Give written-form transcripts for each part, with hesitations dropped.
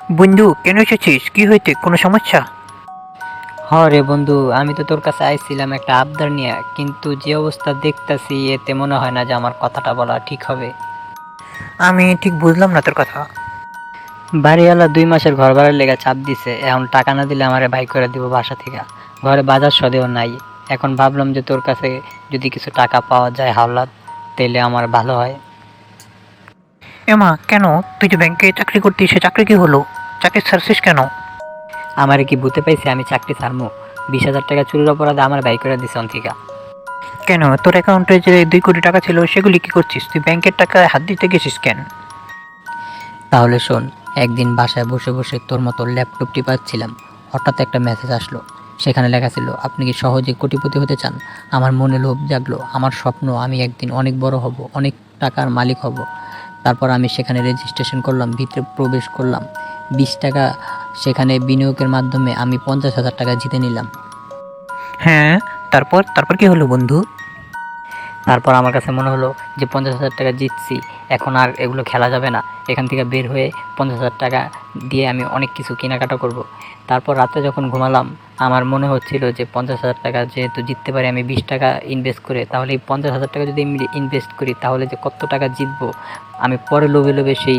বন্ধু, কেন এসেছিস? কি হয়েছে? কোনো সমস্যা? রে বন্ধু, আমি তো তোর কাছে আইছিলাম একটা আবদার নিয়ে, কিন্তু যে অবস্থা দেখতাছি এতে মনে হয় না যে আমার কথাটা বলা ঠিক হবে। আমি ঠিক বুঝলাম না তোর কথা। বাড়িওয়ালা 2 মাসের ঘর ভাড়ার লেগে চাপ দিছে, এখন টাকা না দিলে আমারে বাই করে দিব বাসা থেকে। ঘরে বাজার সদেও নাই। এখন ভাবলাম যে তোর কাছে যদি কিছু টাকা পাওয়া যায় হাওলাত, তাইলে আমার ভালো হয়। এমা, কেন? তুই যে ব্যাংকে চাকরি করতিস, সে চাকরি কি হলো? চাকরি ছাড়ছিস কেন? আমারে কি ভূতে পাইছে আমি চাকরি ছাড়মু? 20,000 টাকা চুরির অপরাধে আমার বাই করে দিছে অন্তিকা। কেন, তোর অ্যাকাউন্টে যে 2 কোটি টাকা ছিল সেগুলি কি করছিস? তুই ব্যাংকের টাকা হাত দিতে গেছিস কেন? তাহলে শোন, একদিন বাসায় বসে বসে তোর মতো ল্যাপটপ টিপাচ্ছিলাম, হঠাৎ একটা মেসেজ আসলো। সেখানে লেখা ছিল, আপনি কি সহজে কোটিপতি হতে চান? আমার মনে লোভ জাগলো, আমার স্বপ্ন আমি একদিন অনেক বড় হব, অনেক টাকার মালিক হব। তারপর আমি সেখানে রেজিস্ট্রেশন করলাম, ভিতরে প্রবেশ করলাম। 20 টাকা সেখানে বিনিয়োগের মাধ্যমে আমি 50,000 টাকা জিতে নিলাম। হ্যাঁ, তারপর তারপর কি হলো বন্ধু? তারপর আমার কাছে মনে হলো যে 50,000 টাকা জিতছি, এখন আর এগুলো খেলা যাবে না। এখান থেকে বের হয়ে 50,000 টাকা দিয়ে আমি অনেক কিছু কেনাকাটা করব। তারপর রাতে যখন ঘুমালাম, আমার মনে হচ্ছিল যে 50,000 টাকা যেহেতু জিততে পারি আমি 20 টাকা ইনভেস্ট করে, তাহলে এই 50,000 টাকা যদি আমি ইনভেস্ট করি তাহলে যে কত টাকা জিতবো। আমি পরে লোভে লোভে সেই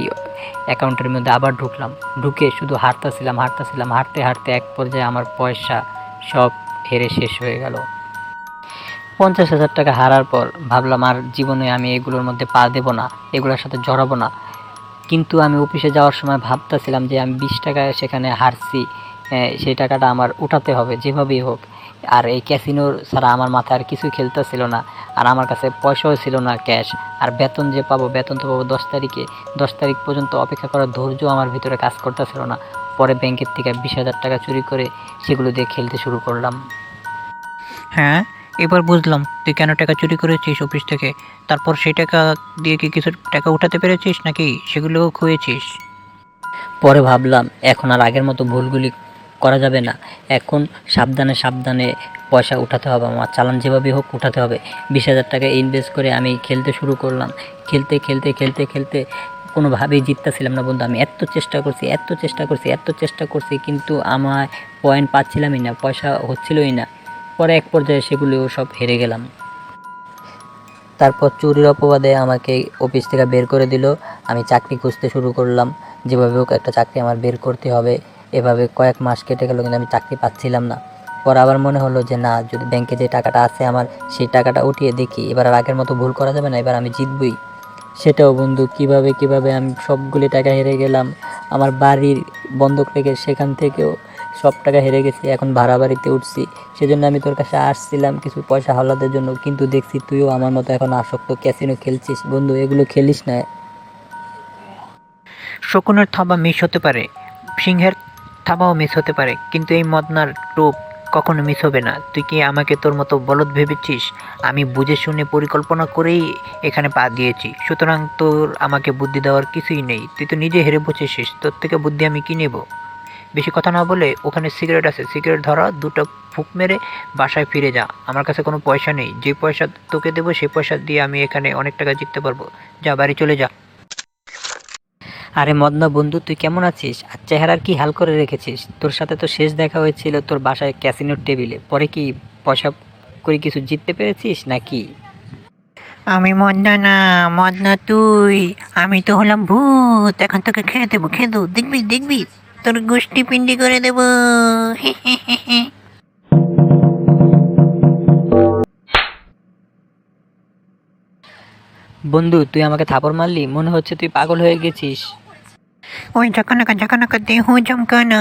অ্যাকাউন্টের মধ্যে আবার ঢুকলাম। ঢুকে শুধু হারতেছিলাম হারতেছিলাম, হারতে হারতে এক পর্যায়ে আমার পয়সা সব হেরে শেষ হয়ে গেল। 50,000 টাকা হারার পর ভাবলাম আর জীবনে আমি এগুলোর মধ্যে পা দেব না, এগুলোর সাথে জড়াবো না। কিন্তু আমি অফিসে যাওয়ার সময় ভাবতেছিলাম যে আমি 20 টাকায় সেখানে হারছি, সেই টাকাটা আমার উঠাতে হবে যেভাবেই হোক। আর এই ক্যাসিনোর ছাড়া আমার মাথায় আর কিছুই খেলতেছিল না। আর আমার কাছে পয়সাও ছিল না ক্যাশ। আর বেতন যে পাবো, বেতন তো পাবো 10 তারিখে। 10 তারিখ পর্যন্ত অপেক্ষা করার ধৈর্য আমার ভিতরে কাজ করতেছিল না। পরে ব্যাংকের থেকে 20,000 টাকা চুরি করে সেগুলো দিয়ে খেলতে শুরু করলাম। হ্যাঁ, এবার বুঝলাম তুই কেন টাকা চুরি করেছিস অফিস থেকে। তারপর সেই টাকা দিয়ে কি কিছু টাকা উঠাতে পেরেছিস নাকি সেগুলোও খুয়েছিস? পরে ভাবলাম এখন আর আগের মতো ভুলগুলি করা যাবে না। এখন সাবধানে সাবধানে পয়সা উঠাতে হবে, আমার চালান যেভাবে হোক উঠাতে হবে। 20,000 টাকা ইনভেস্ট করে আমি খেলতে শুরু করলাম। খেলতে খেলতে খেলতে খেলতে কোনোভাবেই জিততেছিলাম না বন্ধু। আমি এত চেষ্টা করছি, এত চেষ্টা করছি, এত চেষ্টা করছি, কিন্তু আমার পয়েন্ট পাচ্ছিলামই না, পয়সা হচ্ছিলই না। পরে এক পর্যায়ে সেগুলিও সব হেরে গেলাম। তারপর চুরির অপবাদে আমাকে অফিস থেকে বের করে দিল। আমি চাকরি খুঁজতে শুরু করলাম। যেভাবে হোক একটা চাকরি আমার বের করতে হবে। এভাবে কয়েক মাস কেটে গেল, কিন্তু আমি চাকরি পাচ্ছিলাম না। পরে আবার মনে হলো যে না, যদি ব্যাংকে যে টাকাটা আছে আমার, সেই টাকাটা উঠিয়ে দেখি, এবার আর আগের মতো ভুল করা যাবে না, এবার আমি জিতবই। সেটাও বন্ধু কিভাবে কিভাবে আমি সবগুলি টাকা হেরে গেলাম। আমার বাড়ির বন্ধক রেখে সেখান থেকেও সব টাকা হেরে গেছি। এখন ভাড়া বাড়িতে উঠছি। সেজন্য আমি তোর কাছে আসছিলাম কিছু পয়সা হাওলাতের জন্য, কিন্তু দেখছি তুইও আমার মতো এখন আসক্ত, ক্যাসিনো খেলছিস। বন্ধু, এগুলো খেলিস না। শকুনের থাবা মিস হতে পারে, সিংহের থাবাও মিস হতে পারে, কিন্তু এই মদনার টোপ কখনো মিস হবে না। তুই কি আমাকে তোর মতো বলদ ভেবেছিস? আমি বুঝে শুনে পরিকল্পনা করেই এখানে পা দিয়েছি, সুতরাং তোর আমাকে বুদ্ধি দেওয়ার কিছুই নেই। তুই তো নিজে হেরে বসেছিস, তোর থেকে বুদ্ধি আমি কি নেব? বেশি কথা না বলে ওখানে সিগারেট আছে, সিগারেট ধরা, দুটো ফুঁক মেরে বাসায় ফিরে যা। আমার কাছে কোনো পয়সা নেই, যে পয়সা তোকে দেবো সেই পয়সা দিয়ে আমি এখানে অনেক টাকা জিততে পারবো। যা, বাড়ি চলে যা। আরে মদনা বন্ধু, তুই কেমন আছিস? আর চেহারার কি হাল করে রেখেছিস? তোর সাথে তো শেষ দেখা হয়েছিল তোর বাসায় ক্যাসিনোর টেবিলে। পরে কি পয়সা করে কিছু জিততে পেরেছিস নাকি? আমি মদনা না, মদনা তুই। আমি তো হলাম ভূত, এখন তোকে খেয়ে দেবো, খেয়ে দেবো, দেখবি দেখবি, তোর গোষ্ঠী পিন্ডি করে দেবো। বন্ধু, তুই আমাকে থাপড় মারলি, মনে হচ্ছে তুই পাগল হয়ে গেছিস। ওই ঝাঁকানাকা দেহু জমকানা।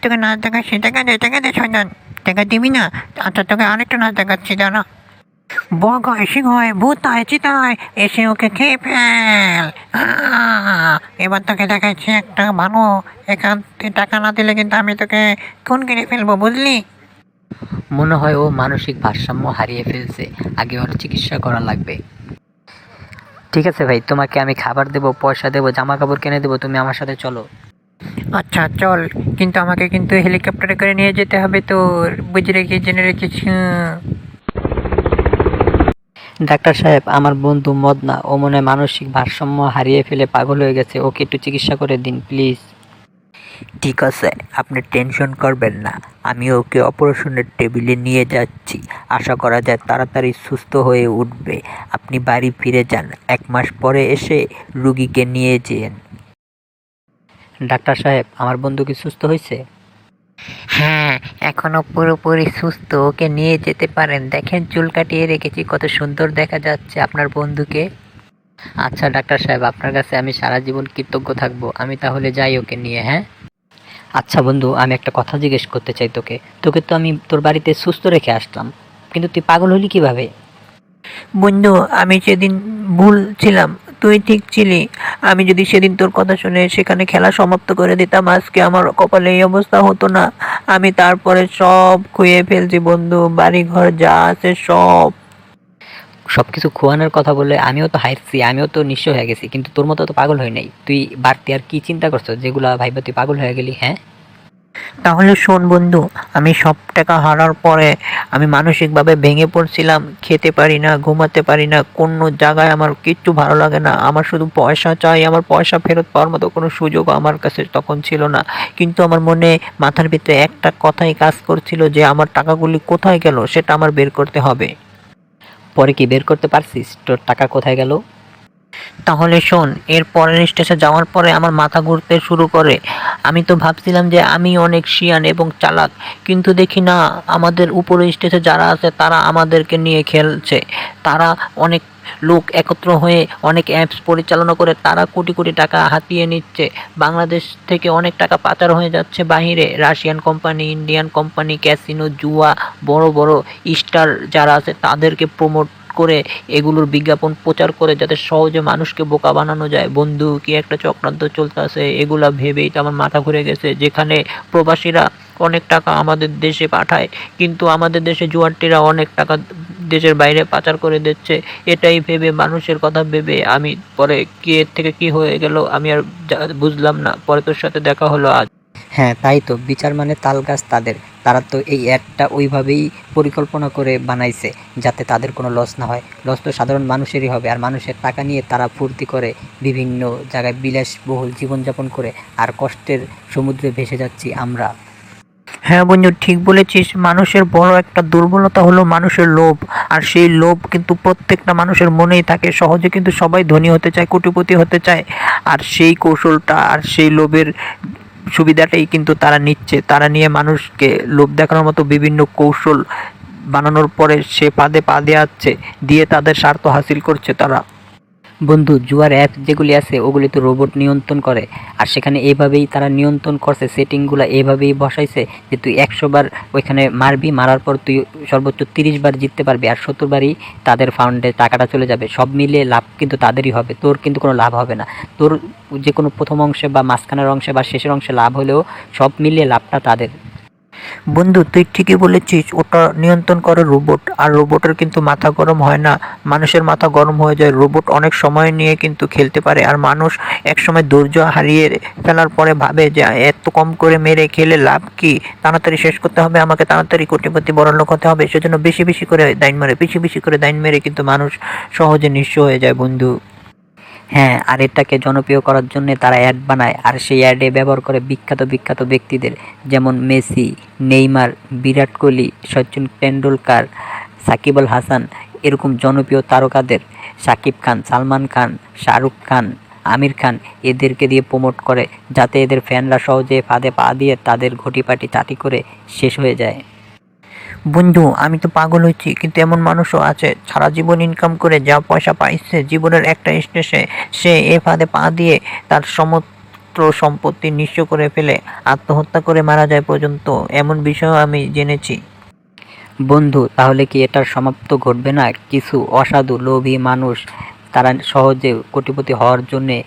তোকে নাচ দেখাচ্ছি, টাকা দে শয়তান। টাকা দিবি না? আচ্ছা, তোকে আরেকটা নাচ দেখাচ্ছি, দাঁড়া। বগ হয়, সিংহ হয়, ভূত হয়, চিতা হয়, এসে ওকে খেয়ে ফেল। এবার তোকে দেখাচ্ছি একটা ভালো। এখান থেকে টাকা না দিলে কিন্তু আমি তোকে খুন করে ফেলবো, বুঝলি? মনে হয় ও মানসিক ভারসাম্য হারিয়ে ফেলছে, আগে ওর চিকিৎসা করা লাগবে। ঠিক আছে ভাই, তোমাকে আমি খাবার দেবো, পয়সা দেবো, জামা কাপড় কিনে দেবো, তুমি আমার সাথে চলো। আচ্ছা চল, কিন্তু আমাকে কিন্তু হেলিকপ্টারে করে নিয়ে যেতে হবে তোর, বুঝে রেখে জেনে রেখেছি। ডাক্তার সাহেব, আমার বন্ধু মদনা, ও মনে হয় মানসিক ভারসাম্য হারিয়ে ফেলে পাগল হয়ে গেছে, ওকে একটু চিকিৎসা করে দিন প্লিজ। ঠিক আছে, আপনি টেনশন করবেন না। আমি ওকে অপারেশনের টেবিলে নিয়ে যাচ্ছি। আশা করা যায় তাড়াতাড়ি সুস্থ হয়ে উঠবে। আপনি বাড়ি ফিরে যান, 1 মাস পরে এসে রুগীকে নিয়ে যেন। ডাক্তার সাহেব, আমার বন্ধু কি সুস্থ হয়েছে? হ্যাঁ, এখনো পুরোপুরি সুস্থ, ওকে নিয়ে যেতে পারেন। দেখেন চুল কাটিয়ে রেখেছি, কত সুন্দর দেখা যাচ্ছে আপনার বন্ধুকে। আচ্ছা ডাক্তার সাহেব, আপনার কাছে আমি সারা জীবন কৃতজ্ঞ থাকবো। আমি তাহলে যাই ওকে নিয়ে, হ্যাঁ? আচ্ছা বন্ধু, আমি একটা কথা জিজ্ঞেস করতে চাই তোকে। তোকে তো আমি তোর বাড়িতে সুস্থ রেখে আসলাম, কিন্তু তুই পাগল হলি কিভাবে? বন্ধু, আমি সেদিন ভুল ছিলাম, তুই ঠিক ছিলি। আমি যদি সেদিন তোর কথা শুনে সেখানে খেলা সমাপ্ত করে দিতাম, আজকে আমার কপালে এই অবস্থা হতো না। আমি তারপরে সব খুইয়ে ফেলছি বন্ধু, বাড়ি ঘর যা আছে সব। সবকিছু খোয়ানোর কথা বলে আমিও তো হারছি, আমিও তো নিঃস্ব হয়ে গেছি, কিন্তু তোর মতো তো পাগল হই নাই। তুই বাড়তি আর কি চিন্তা করছো যেগুলা ভাইবা তুই পাগল হয়ে গেলি, হ্যাঁ? তাহলে শোন বন্ধু, আমি সব টাকা হারার পরে আমি মানসিকভাবে ভেঙে পড়ছিলাম। খেতে পারি না, ঘুমাতে পারি না, কোনো জায়গায় আমার কিচ্ছু ভালো লাগে না। আমার শুধু পয়সা চাই, আমার পয়সা ফেরত পাওয়ার মতো কোনো সুযোগ আমার কাছে তখন ছিল না। কিন্তু আমার মনে, মাথার ভিতরে একটা কথাই কাজ করছিল যে আমার টাকাগুলি কোথায় গেল সেটা আমার বের করতে হবে। পরে কি বের করতে পারছিস তোর টাকা কোথায় গেল? তাহলে শোন, এর পরের স্টেশনে যাওয়ার পরে আমার মাথা ঘুরতে শুরু করে। আমি তো ভাবছিলাম যে আমি অনেক শিয়ান এবং চালাক, কিন্তু দেখি না, আমাদের উপরের স্টেজে যারা আছে তারা আমাদেরকে নিয়ে খেলছে। তারা অনেক লোক একত্র হয়ে অনেক অ্যাপস পরিচালনা করে তারা কোটি কোটি টাকা হাতিয়ে নিচ্ছে। বাংলাদেশ থেকে অনেক টাকা পাচার হয়ে যাচ্ছে বাহিরে। Russian company, Indian company, casino, জুয়া, বড় বড় স্টার যারা আছে তাদেরকে প্রমোট করে এগুলোর বিজ্ঞাপন প্রচার করে যাতে সহজে মানুষকে বোকা বানানো যায়। বন্ধু, কি একটা চক্রান্ত চলতেছে, এগুলা ভেবেই তো আমার মাথা ঘুরে গেছে। যেখানে প্রবাসীরা অনেক টাকা আমাদের দেশে পাঠায়, কিন্তু আমাদের দেশে জুয়ারটিরা অনেক টাকা দেশের বাইরে পাচার করে দিচ্ছে। এটাই ভেবে, মানুষের কথা ভেবে আমি পরে কি এর থেকে কি হয়ে গেল আমি আর বুঝলাম না। পরে তোর সাথে দেখা হলো আজ। হ্যাঁ তাই তো, বিচার মানে তাল গাছ তাদের। তারা তো এই অ্যাডটা ওইভাবেই পরিকল্পনা করে বানাইছে যাতে তাদের কোনো লস না হয়। লস তো সাধারণ মানুষেরই হবে, আর মানুষের টাকা নিয়ে তারা ফুর্তি করে, বিভিন্ন জায়গায় বিলাসবহুল জীবনযাপন করে, আর কষ্টের সমুদ্রে ভেসে যাচ্ছি আমরা। হ্যাঁ বন্ধু, ঠিক বলেছিস। মানুষের বড় একটা দুর্বলতা হলো মানুষের লোভ। আর সেই লোভ কিন্তু প্রত্যেকটা মানুষের মনেই থাকে। সহজে কিন্তু সবাই ধনী হতে চায়, কোটিপতি হতে চায়। আর সেই কৌশলটা আর সেই লোভের সুবিধাটাই কিন্তু তারা নিচ্ছে। তারা নিয়ে মানুষকে লোভ দেখানোর মতো বিভিন্ন কৌশল বানানোর পরে সে ফাঁদে পা দেওয়াচ্ছে, দিয়ে তাদের স্বার্থ হাসিল করছে তারা। বন্ধু, জুয়ার অ্যাপ যেগুলি আছে ওগুলি তো রোবট নিয়ন্ত্রণ করে, আর সেখানে এইভাবেই তারা নিয়ন্ত্রণ করছে, সেটিংগুলো এইভাবেই বসাইছে যে তুই 100 বার ওইখানে মারবি, মারার পর তুই সর্বোচ্চ 30 বার জিততে পারবি, আর 70 বারই তাদের ফান্ডে টাকাটা চলে যাবে। সব মিলিয়ে লাভ কিন্তু তাদেরই হবে, তোর কিন্তু কোনো লাভ হবে না। তোর যে কোনো প্রথম অংশে বা মাঝখানের অংশে বা শেষের অংশে লাভ হলেও সব মিলিয়ে লাভটা তাদের। বন্ধু, তুই ঠিকই বলেছিস, ওটা নিয়ন্ত্রণ করে রোবট। আর রোবটের কিন্তু মাথা গরম হয় না, মানুষের মাথা গরম হয়ে যায়। রোবট অনেক সময় নিয়ে কিন্তু খেলতে পারে, আর মানুষ একসময় ধৈর্য হারিয়ে ফেলার পরে ভাবে যে এত কম করে মেরে খেলে লাভ কি, তাড়াতাড়ি শেষ করতে হবে, আমাকে তাড়াতাড়ি কোটিপতি বড়লোক হতে হবে। সেজন্য বেশি বেশি করে দাইন মারে, বেশি বেশি করে দাইন মেরে কিন্তু মানুষ সহজে নিঃস্ব হয়ে যায় বন্ধু। হ্যাঁ, আর এটাকে জনপ্রিয় করার জন্য তারা অ্যাড বানায়, আর সেই অ্যাডে ব্যবহার করে বিখ্যাত বিখ্যাত ব্যক্তিদের, যেমন মেসি, নেইমার, বিরাট কোহলি, সচিন টেন্ডুলকার, সাকিব আল হাসান, এরকম জনপ্রিয় তারকাদের, শাকিব খান, সালমান খান, শাহরুখ খান, আমির খান, এদেরকে দিয়ে প্রমোট করে যাতে এদের ফ্যানরা সহজে ফাঁদে পা দিয়ে তাদের ঘটিপাটি চাটি করে শেষ হয়ে যায়। বন্ধু, আমি তো পাগল হয়েছি, কিন্তু এমন মানুষও আছে সারা জীবন ইনকাম করে যা পয়সা পাইছে জীবনের একটা স্টেজে সে এ ফাঁদে পা দিয়ে তার সমস্ত সম্পত্তি নিঃস্ব করে ফেলে আত্মহত্যা করে মারা যায় পর্যন্ত। এমন বিষয়ও আমি জেনেছি। বন্ধু, তাহলে কি এটার সমাপ্ত ঘটবে না? কিছু অসাধু লোভী মানুষ তারা সহজে কোটিপতি হওয়ার জন্যে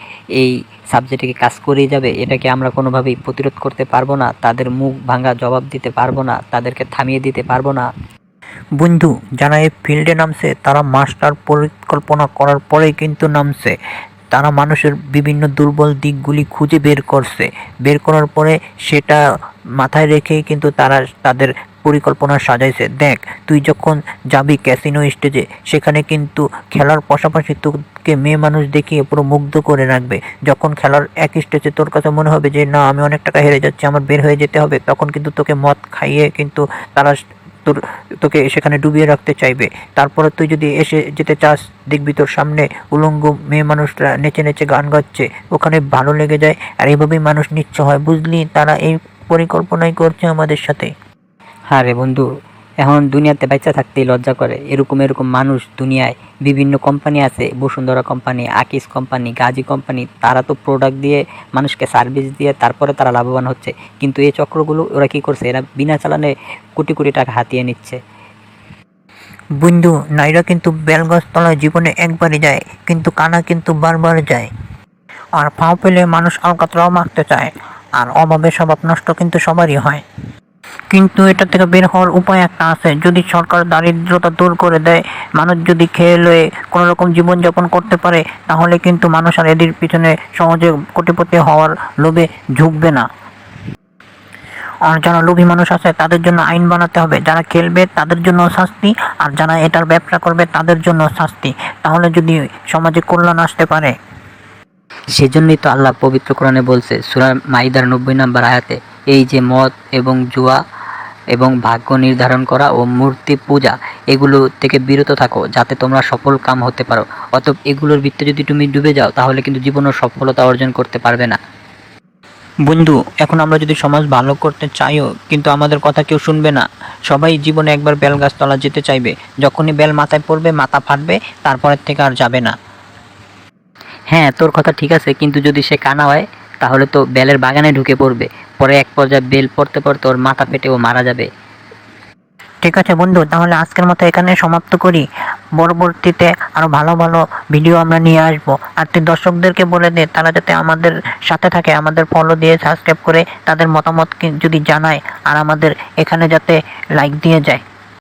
এই সাবজেক্টে কাজ করেই যাবে। এটাকে আমরা কোনোভাবেই প্রতিরোধ করতে পারবো না, তাদের মুখ ভাঙা জবাব দিতে পারবো না, তাদেরকে থামিয়ে দিতে পারবো না। বন্ধু, যারা এই ফিল্ডে নামছে তারা মাস্টার পরিকল্পনা করার পরেই কিন্তু নামছে। তারা মানুষের বিভিন্ন দুর্বল দিকগুলি খুঁজে বের করছে। বের করার পরে সেটা মাথায় রেখেই কিন্তু তারা তাদের পরিকল্পনা সাজাইছে। দেখ, তুই যখন যাবি ক্যাসিনো স্টেজে, সেখানে কিন্তু খেলার পাশাপাশি তোকে মেয়ে মানুষ দেখিয়ে পুরো মুগ্ধ করে রাখবে। যখন খেলার এক স্টেজে তোর কাছে মনে হবে যে না, আমি অনেক টাকা হেরে যাচ্ছি, আমার বের হয়ে যেতে হবে, তখন কিন্তু তোকে মদ খাইয়ে কিন্তু তারা তোকে সেখানে ডুবিয়ে রাখতে চাইবে। তারপরে তুই যদি এসে যেতে চাস, দেখবি তোর সামনে উলঙ্গ মেয়ে মানুষরা নেচে নেচে গান গাচ্ছে, ওখানে ভালো লেগে যায়। আর এইভাবেই মানুষ নিচ্ছ হয়, বুঝলি? তারা এই পরিকল্পনাই করছে আমাদের সাথে। হ্যাঁ রে বন্ধু, এখন দুনিয়াতে বাচ্চা থাকতেই লজ্জা করে। এরকম এরকম মানুষ দুনিয়ায় বিভিন্ন কোম্পানি আছে, বসুন্ধরা কোম্পানি, আকিস কোম্পানি, গাজী কোম্পানি, তারা তো প্রোডাক্ট দিয়ে মানুষকে সার্ভিস দিয়ে তারপরে তারা লাভবান হচ্ছে। কিন্তু এই চক্রগুলো ওরা কী করছে, এরা বিনা চালানে কোটি কোটি টাকা হাতিয়ে নিচ্ছে। বন্ধু, নারীরা কিন্তু বেলগাছ তলায় জীবনে একবারই যায়, কিন্তু কানা কিন্তু বারবার যায়। আর পাও পেলে মানুষ আলকাতরাও মারতে চায়। আর অভাবে স্বভাব নষ্ট কিন্তু সবারই হয়। কিন্তু এটা থেকে বের হওয়ার উপায় একটা আছে। যদি সরকার দারিদ্রতা দূর করে দেয়, মানুষ যদি খেয়ে লয়ে কোনো রকম জীবনযাপন করতে পারে, তাহলে কিন্তু মানুষ আর এদের পিছনে সহজে কোটিপতি হওয়ার লোভে ঝুঁকবে না। আর যারা লোভী মানুষ আছে তাদের জন্য আইন বানাতে হবে, যারা খেলবে তাদের জন্য শাস্তি, আর যারা এটার ব্যবসা করবে তাদের জন্য শাস্তি। তাহলে যদি সমাজে কল্যাণ আসতে পারে। সেজন্যই তো আল্লাহ পবিত্র কোরআনে বলছে সূরা মাইদার 90 নম্বর আয়াতে, এই যে মদ এবং জুয়া এবং ভাগ্য নির্ধারণ করা ও মূর্তি পূজা, এগুলো থেকে বিরত থাকো যাতে তোমরা সফল কাম হতে পারো। অতএব এগুলোর ভিতরে যদি তুমি ডুবে যাও, তাহলে কিন্তু জীবনের সফলতা অর্জন করতে পারবে না। বন্ধু, এখন আমরা যদি সমাজ ভালো করতে চাইও, কিন্তু আমাদের কথা কেউ শুনবে না। সবাই জীবনে একবার বেল গাছতলা যেতে চাইবে, যখনই বেল মাথায় পড়বে মাথা ফাটবে, তারপরের থেকে আর যাবে না। হ্যাঁ, তোর কথা ঠিক আছে, কিন্তু যদি সে কানা হয় তাহলে তো বেলের বাগানে ঢুকে পড়বে, পরে এক পর্যায়ে বেল পড়তে পড়তে ওর মাথা ফেটে ও মারা যাবে। ঠিক আছে বন্ধু, তাহলে আজকের মতো এখানে সমাপ্ত করি। পরবর্তীতে আরো ভালো ভালো ভিডিও আমরা নিয়ে আসবো। আর তুই দর্শকদেরকে বলে দে, তারা যাতে আমাদের সাথে থাকে, আমাদের ফলো দিয়ে সাবস্ক্রাইব করে তাদের মতামত যদি জানায়, আর আমাদের এখানে যাতে লাইক দিয়ে যায়।